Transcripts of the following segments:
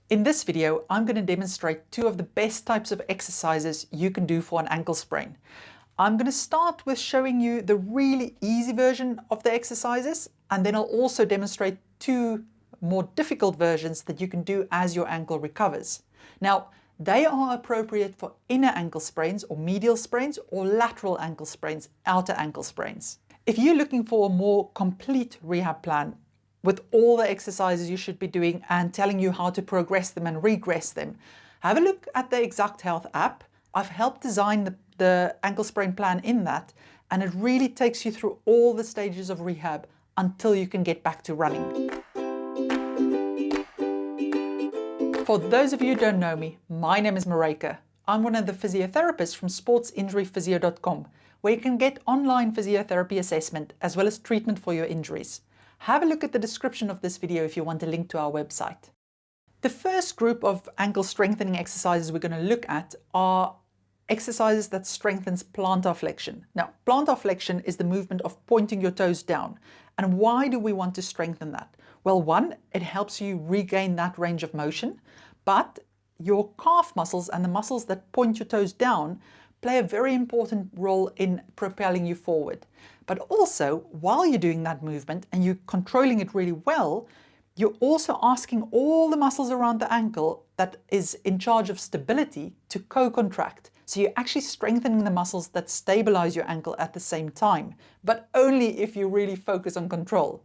In this video, I'm going to demonstrate two of the best types of exercises you can do for an ankle sprain. I'm going to start with showing you the really easy version of the exercises, and then I'll also demonstrate two more difficult versions that you can do as your ankle recovers. Now, they are appropriate for inner ankle sprains or medial sprains or lateral ankle sprains, outer ankle sprains. If you're looking for a more complete rehab plan with all the exercises you should be doing and telling you how to progress them and regress them, have a look at the Exact Health app. I've helped design the ankle sprain plan in that, and it really takes you through all the stages of rehab until you can get back to running. For those of you who don't know me, my name is Maryke. I'm one of the physiotherapists from sportsinjuryphysio.com, where you can get online physiotherapy assessment as well as treatment for your injuries. Have a look at the description of this video if you want a link to our website. The first group of ankle strengthening exercises we're going to look at are exercises that strengthens plantar flexion. Now, plantar flexion is the movement of pointing your toes down. And why do we want to strengthen that? Well, one, it helps you regain that range of motion, but your calf muscles and the muscles that point your toes down play a very important role in propelling you forward. But also, while you're doing that movement and you're controlling it really well, you're also asking all the muscles around the ankle that is in charge of stability to co-contract. So you're actually strengthening the muscles that stabilize your ankle at the same time, but only if you really focus on control.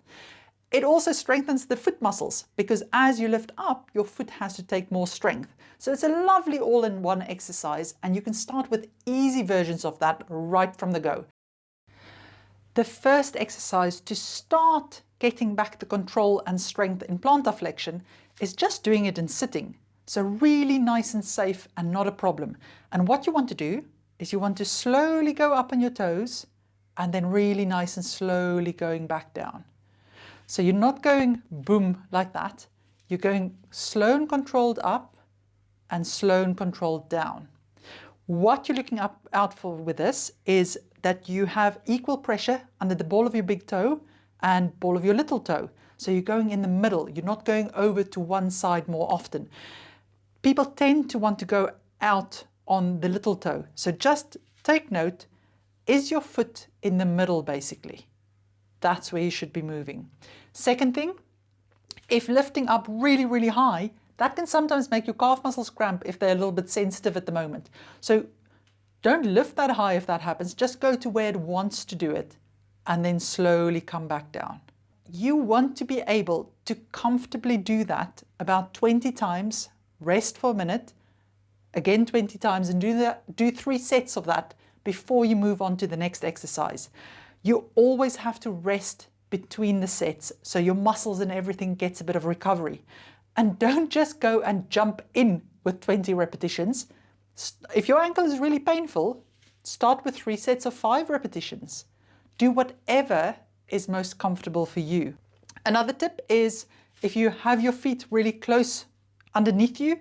It also strengthens the foot muscles because as you lift up, your foot has to take more strength. So it's a lovely all-in-one exercise, and you can start with easy versions of that right from the go. The first exercise to start getting back the control and strength in plantar flexion is just doing it in sitting. So really nice and safe and not a problem. And what you want to do is you want to slowly go up on your toes and then really nice and slowly going back down. So you're not going boom like that. You're going slow and controlled up and slow and controlled down. What you're looking out for with this is that you have equal pressure under the ball of your big toe and ball of your little toe. So you're going in the middle. You're not going over to one side more often. People tend to want to go out on the little toe. So just take note, is your foot in the middle basically? That's where you should be moving. Second thing, if lifting up really, really high, that can sometimes make your calf muscles cramp if they're a little bit sensitive at the moment. So don't lift that high if that happens. Just go to where it wants to do it and then slowly come back down. You want to be able to comfortably do that about 20 times, rest for a minute, again 20 times, and do 3 sets of that before you move on to the next exercise. You always have to rest between the sets so your muscles and everything gets a bit of recovery. And don't just go and jump in with 20 repetitions. If your ankle is really painful, start with 3 sets of 5 repetitions. Do whatever is most comfortable for you. Another tip is if you have your feet really close underneath you,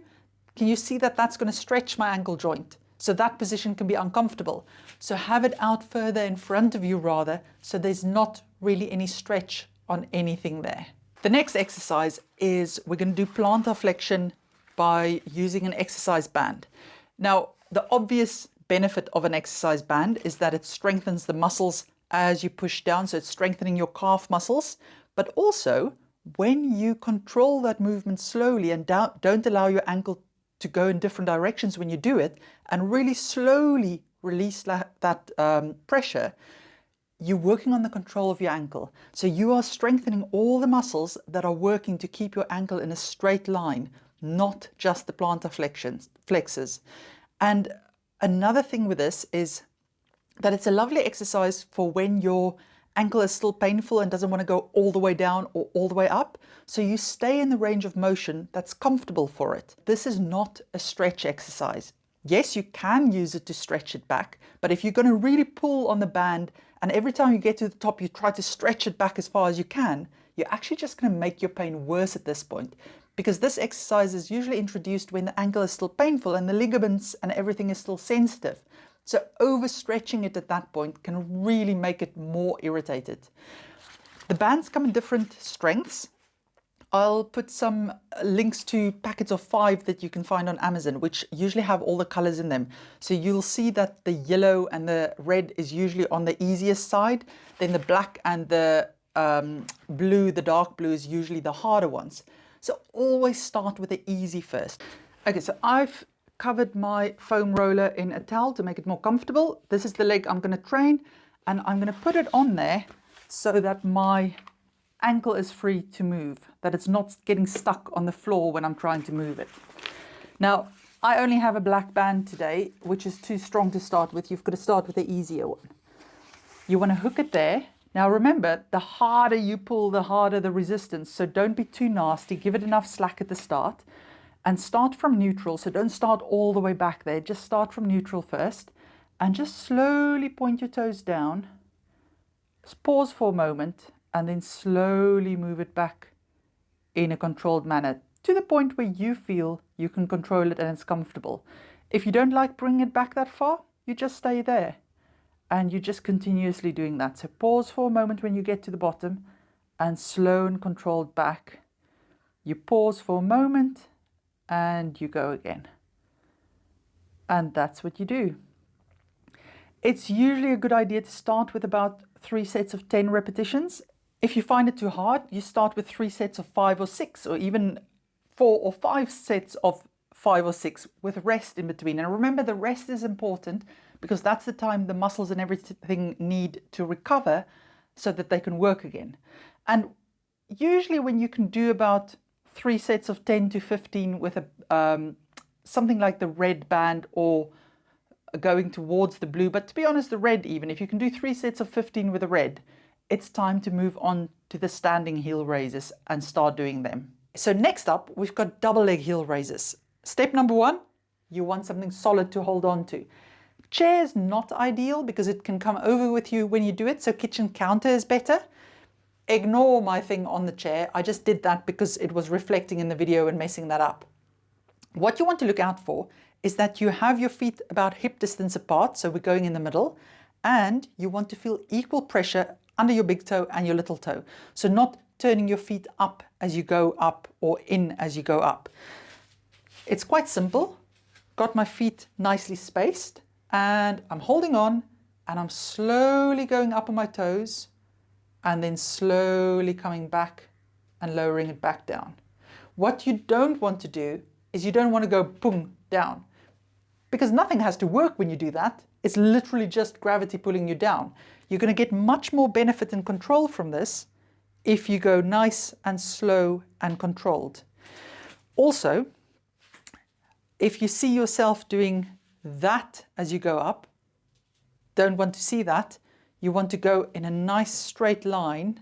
can you see that that's going to stretch my ankle joint? So that position can be uncomfortable. So have it out further in front of you rather, so there's not really any stretch on anything there. The next exercise is we're going to do plantar flexion by using an exercise band. Now, the obvious benefit of an exercise band is that it strengthens the muscles as you push down, so it's strengthening your calf muscles, but also when you control that movement slowly and don't allow your ankle to go in different directions when you do it, and really slowly release that pressure, you're working on the control of your ankle. So you are strengthening all the muscles that are working to keep your ankle in a straight line, not just the plantar flexors. And another thing with this is that it's a lovely exercise for when your ankle is still painful and doesn't want to go all the way down or all the way up. So you stay in the range of motion that's comfortable for it. This is not a stretch exercise. Yes, you can use it to stretch it back, but if you're going to really pull on the band and every time you get to the top you try to stretch it back as far as you can, you're actually just going to make your pain worse at this point, because this exercise is usually introduced when the ankle is still painful and the ligaments and everything is still sensitive. So overstretching it at that point can really make it more irritated. The bands come in different strengths. I'll put some links to packets of 5 that you can find on Amazon, which usually have all the colors in them. So you'll see that the yellow and the red is usually on the easiest side. Then the black and the blue, the dark blue, is usually the harder ones. So always start with the easy first. Okay, so I've covered my foam roller in a towel to make it more comfortable. This is the leg I'm going to train, and I'm going to put it on there so that my ankle is free to move, that it's not getting stuck on the floor when I'm trying to move it. Now, I only have a black band today, which is too strong to start with. You've got to start with the easier one. You want to hook it there. Now remember, the harder you pull, the harder the resistance. So don't be too nasty. Give it enough slack at the start. And start from neutral. So don't start all the way back there. Just start from neutral first. And just slowly point your toes down. Just pause for a moment. And then slowly move it back in a controlled manner to the point where you feel you can control it and it's comfortable. If you don't like bringing it back that far, you just stay there and you're just continuously doing that. So pause for a moment when you get to the bottom and slow and controlled back. You pause for a moment and you go again. And that's what you do. It's usually a good idea to start with about 3 sets of 10 repetitions. If you find it too hard, you start with 3 sets of 5 or 6, or even 4 or 5 sets of 5 or 6 with rest in between. And remember, the rest is important because that's the time the muscles and everything need to recover so that they can work again. And usually when you can do about 3 sets of 10 to 15 with a something like the red band or going towards the blue, but to be honest, the red even, if you can do 3 sets of 15 with a red, it's time to move on to the standing heel raises and start doing them. So next up, we've got double leg heel raises. Step number 1, you want something solid to hold on to. Chair is not ideal because it can come over with you when you do it, so kitchen counter is better. Ignore my thing on the chair. I just did that because it was reflecting in the video and messing that up. What you want to look out for is that you have your feet about hip distance apart, so we're going in the middle, and you want to feel equal pressure under your big toe and your little toe. So not turning your feet up as you go up or in as you go up. It's quite simple. Got my feet nicely spaced and I'm holding on and I'm slowly going up on my toes and then slowly coming back and lowering it back down. What you don't want to do is you don't want to go boom down, because nothing has to work when you do that. It's literally just gravity pulling you down. You're going to get much more benefit and control from this if you go nice and slow and controlled. Also, if you see yourself doing that as you go up, don't want to see that. You want to go in a nice straight line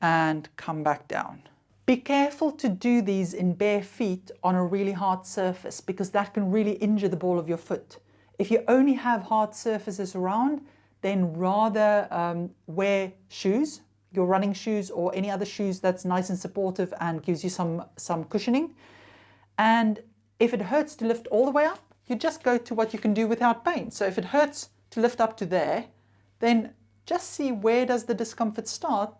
and come back down. Be careful to do these in bare feet on a really hard surface, because that can really injure the ball of your foot. If you only have hard surfaces around, then rather wear shoes, your running shoes or any other shoes that's nice and supportive and gives you some cushioning. And if it hurts to lift all the way up, you just go to what you can do without pain. So if it hurts to lift up to there, then just see where does the discomfort start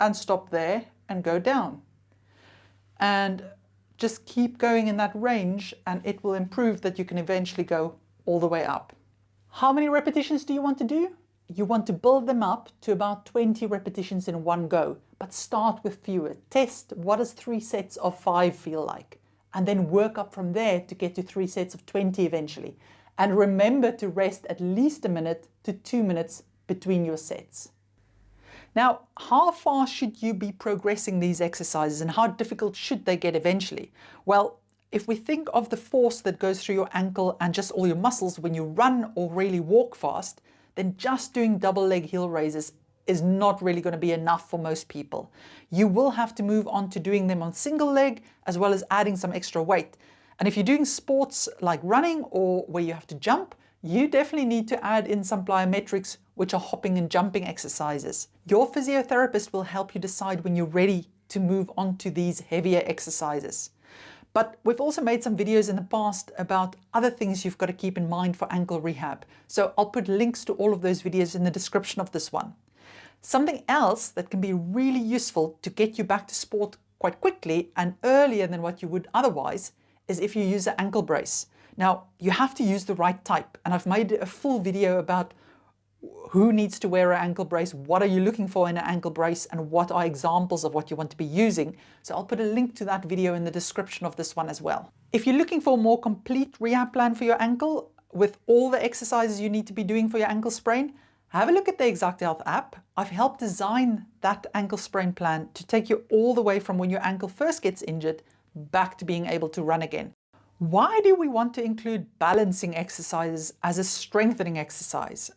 and stop there and go down. And just keep going in that range and it will improve that you can eventually go all the way up. How many repetitions do you want to do? You want to build them up to about 20 repetitions in one go, but start with fewer. Test what does 3 sets of 5 feel like, and then work up from there to get to 3 sets of 20 eventually. And remember to rest at least a minute to 2 minutes between your sets. Now, how far should you be progressing these exercises and how difficult should they get eventually? Well, if we think of the force that goes through your ankle and just all your muscles when you run or really walk fast, then just doing double leg heel raises is not really going to be enough for most people. You will have to move on to doing them on single leg as well as adding some extra weight. And if you're doing sports like running or where you have to jump, you definitely need to add in some plyometrics, which are hopping and jumping exercises. Your physiotherapist will help you decide when you're ready to move on to these heavier exercises. But we've also made some videos in the past about other things you've got to keep in mind for ankle rehab. So I'll put links to all of those videos in the description of this one. Something else that can be really useful to get you back to sport quite quickly and earlier than what you would otherwise is if you use an ankle brace. Now, you have to use the right type, and I've made a full video about who needs to wear an ankle brace, what are you looking for in an ankle brace, and what are examples of what you want to be using. So I'll put a link to that video in the description of this one as well. If you're looking for a more complete rehab plan for your ankle, with all the exercises you need to be doing for your ankle sprain, have a look at the Exact Health app. I've helped design that ankle sprain plan to take you all the way from when your ankle first gets injured back to being able to run again. Why do we want to include balancing exercises as a strengthening exercise?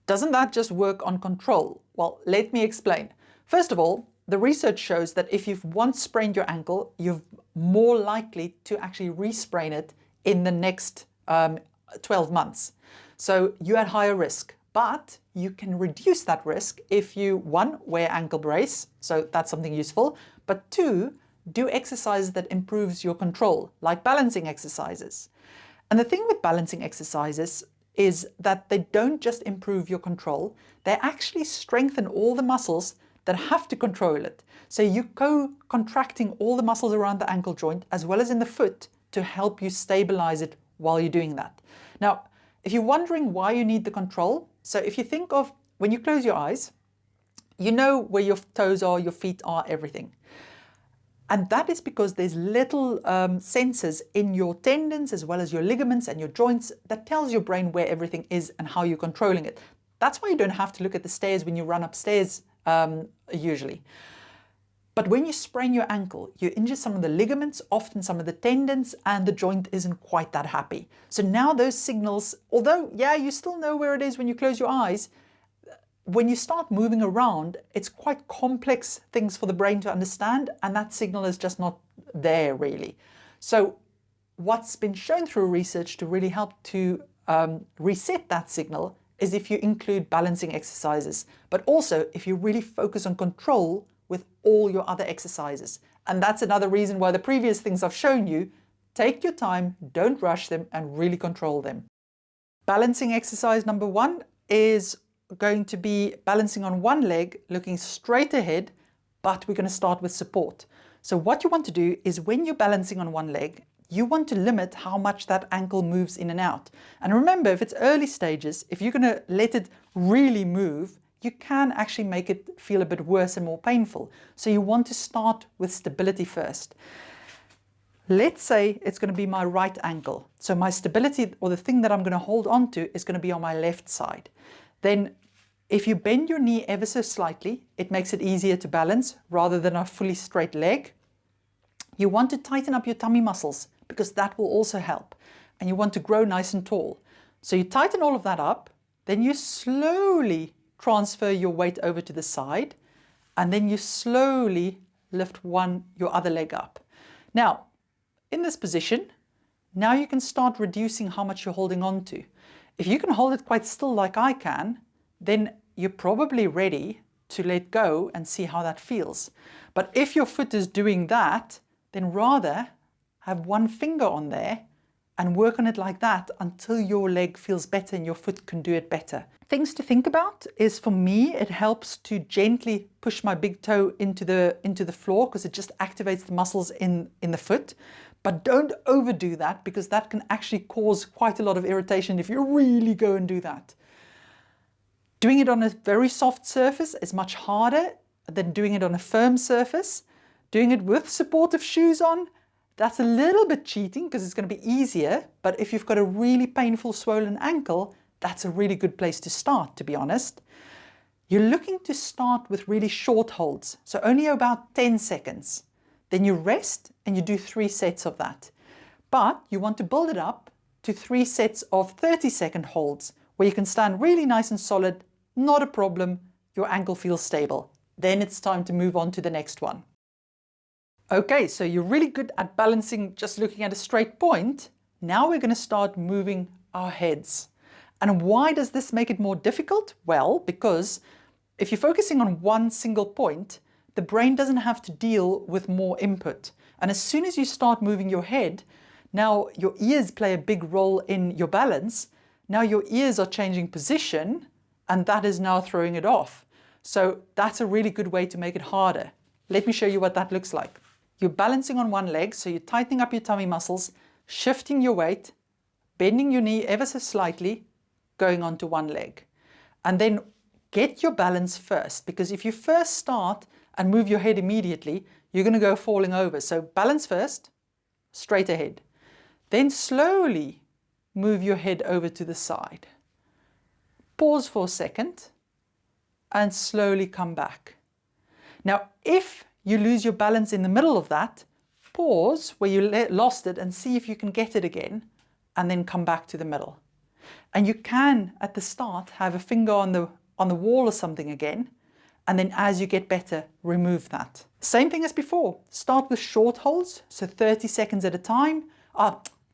Doesn't that just work on control? Well, let me explain. First of all, the research shows that if you've once sprained your ankle, you're more likely to actually re-sprain it in the next 12 months. So you're at higher risk, but you can reduce that risk if you, one, wear ankle brace, so that's something useful, but two, do exercises that improves your control, like balancing exercises. And the thing with balancing exercises is that they don't just improve your control, they actually strengthen all the muscles that have to control it. So you go contracting all the muscles around the ankle joint as well as in the foot to help you stabilize it while you're doing that. Now, if you're wondering why you need the control, so if you think of when you close your eyes, you know where your toes are, your feet are, everything. And that is because there's little sensors in your tendons as well as your ligaments and your joints that tells your brain where everything is and how you're controlling it. That's why you don't have to look at the stairs when you run upstairs usually. But when you sprain your ankle, you injure some of the ligaments, often some of the tendons, and the joint isn't quite that happy. So now those signals, although, yeah, you still know where it is when you close your eyes, when you start moving around, it's quite complex things for the brain to understand, and that signal is just not there really. So what's been shown through research to really help to reset that signal is if you include balancing exercises, but also if you really focus on control with all your other exercises. And that's another reason why the previous things I've shown you, take your time, don't rush them, and really control them. Balancing exercise number one is going to be balancing on one leg, looking straight ahead, but we're going to start with support. So what you want to do is when you're balancing on one leg, you want to limit how much that ankle moves in and out. And remember, if it's early stages, if you're going to let it really move, you can actually make it feel a bit worse and more painful. So you want to start with stability first. Let's say it's going to be my right ankle. So my stability, or the thing that I'm going to hold on to, is going to be on my left side. Then if you bend your knee ever so slightly, it makes it easier to balance rather than a fully straight leg. You want to tighten up your tummy muscles because that will also help. And you want to grow nice and tall. So you tighten all of that up, then you slowly transfer your weight over to the side, and then you slowly lift your other leg up. Now, in this position, now you can start reducing how much you're holding on to. If you can hold it quite still like I can, then you're probably ready to let go and see how that feels. But if your foot is doing that, then rather have one finger on there and work on it like that until your leg feels better and your foot can do it better. Things to think about is, for me, it helps to gently push my big toe into the floor because it just activates the muscles in the foot. But don't overdo that because that can actually cause quite a lot of irritation if you really go and do that. Doing it on a very soft surface is much harder than doing it on a firm surface. Doing it with supportive shoes on, that's a little bit cheating because it's going to be easier. But if you've got a really painful swollen ankle, that's a really good place to start, to be honest. You're looking to start with really short holds, so only about 10 seconds. Then you rest and you do 3 sets of that. But you want to build it up to 3 sets of 30-second holds where you can stand really nice and solid, not a problem, your ankle feels stable. Then it's time to move on to the next one. Okay, so you're really good at balancing just looking at a straight point. Now we're going to start moving our heads. And why does this make it more difficult? Well, because if you're focusing on one single point, the brain doesn't have to deal with more input. And as soon as you start moving your head, now your ears play a big role in your balance. Now your ears are changing position, and that is now throwing it off. So that's a really good way to make it harder. Let me show you what that looks like. You're balancing on one leg, so you're tightening up your tummy muscles, shifting your weight, bending your knee ever so slightly, going onto one leg. And then get your balance first, because if you first start and move your head immediately, you're going to go falling over. So balance first, straight ahead. Then slowly move your head over to the side. Pause for a second and slowly come back. Now, if you lose your balance in the middle of that, pause where you lost it and see if you can get it again, and then come back to the middle. And you can, at the start, have a finger on the wall or something again, and then as you get better, remove that. Same thing as before. Start with short holds, so 30 seconds at a time,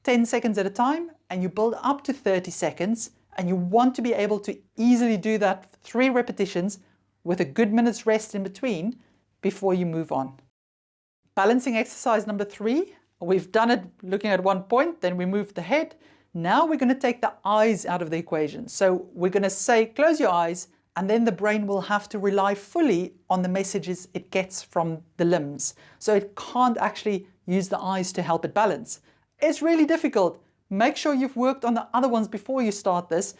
10 seconds at a time, and you build up to 30 seconds, and you want to be able to easily do that 3 repetitions with a good minute's rest in between before you move on. Balancing exercise number 3. We've done it looking at one point, then we moved the head. Now we're going to take the eyes out of the equation. So we're going to say, close your eyes, and then the brain will have to rely fully on the messages it gets from the limbs. So it can't actually use the eyes to help it balance. It's really difficult. Make sure you've worked on the other ones before you start this.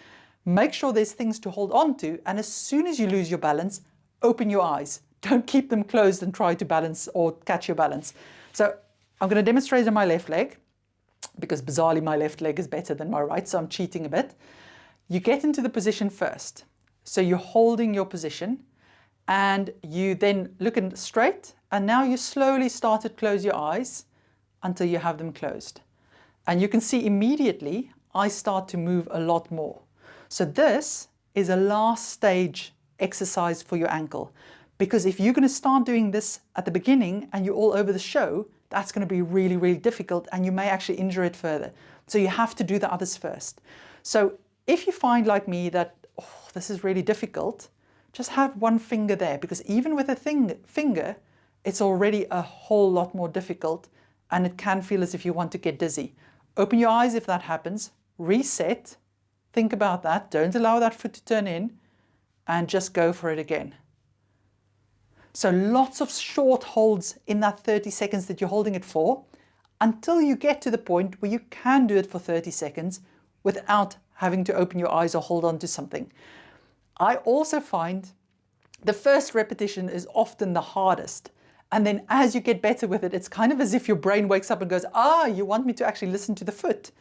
Make sure there's things to hold on to, and as soon as you lose your balance, open your eyes. Don't keep them closed and try to balance or catch your balance. So I'm going to demonstrate on my left leg, because bizarrely my left leg is better than my right, so I'm cheating a bit. You get into the position first. So you're holding your position, and you then looking straight, and now you slowly start to close your eyes until you have them closed. And you can see immediately I start to move a lot more. So this is a last stage exercise for your ankle, because if you're going to start doing this at the beginning and you're all over the show, that's going to be really, really difficult, and you may actually injure it further. So you have to do the others first. So if you find, like me, that this is really difficult, just have one finger there, because even with a finger, it's already a whole lot more difficult, and it can feel as if you want to get dizzy. Open your eyes if that happens, reset, think about that, don't allow that foot to turn in, and just go for it again. So lots of short holds in that 30 seconds that you're holding it for, until you get to the point where you can do it for 30 seconds without having to open your eyes or hold on to something. I also find the first repetition is often the hardest. And then as you get better with it, it's kind of as if your brain wakes up and goes, you want me to actually listen to the foot.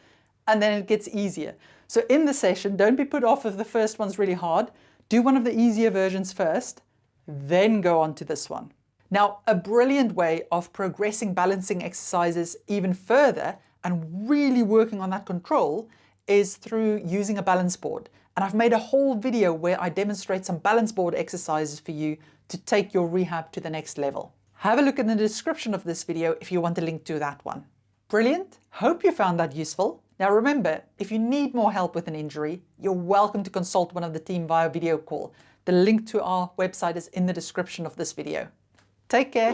And then it gets easier. So in the session, don't be put off if the first one's really hard. Do one of the easier versions first, then go on to this one. Now, a brilliant way of progressing balancing exercises even further and really working on that control is through using a balance board. And I've made a whole video where I demonstrate some balance board exercises for you to take your rehab to the next level. Have a look in the description of this video if you want a link to that one. Brilliant. Hope you found that useful. Now remember, if you need more help with an injury, you're welcome to consult one of the team via video call. The link to our website is in the description of this video. Take care.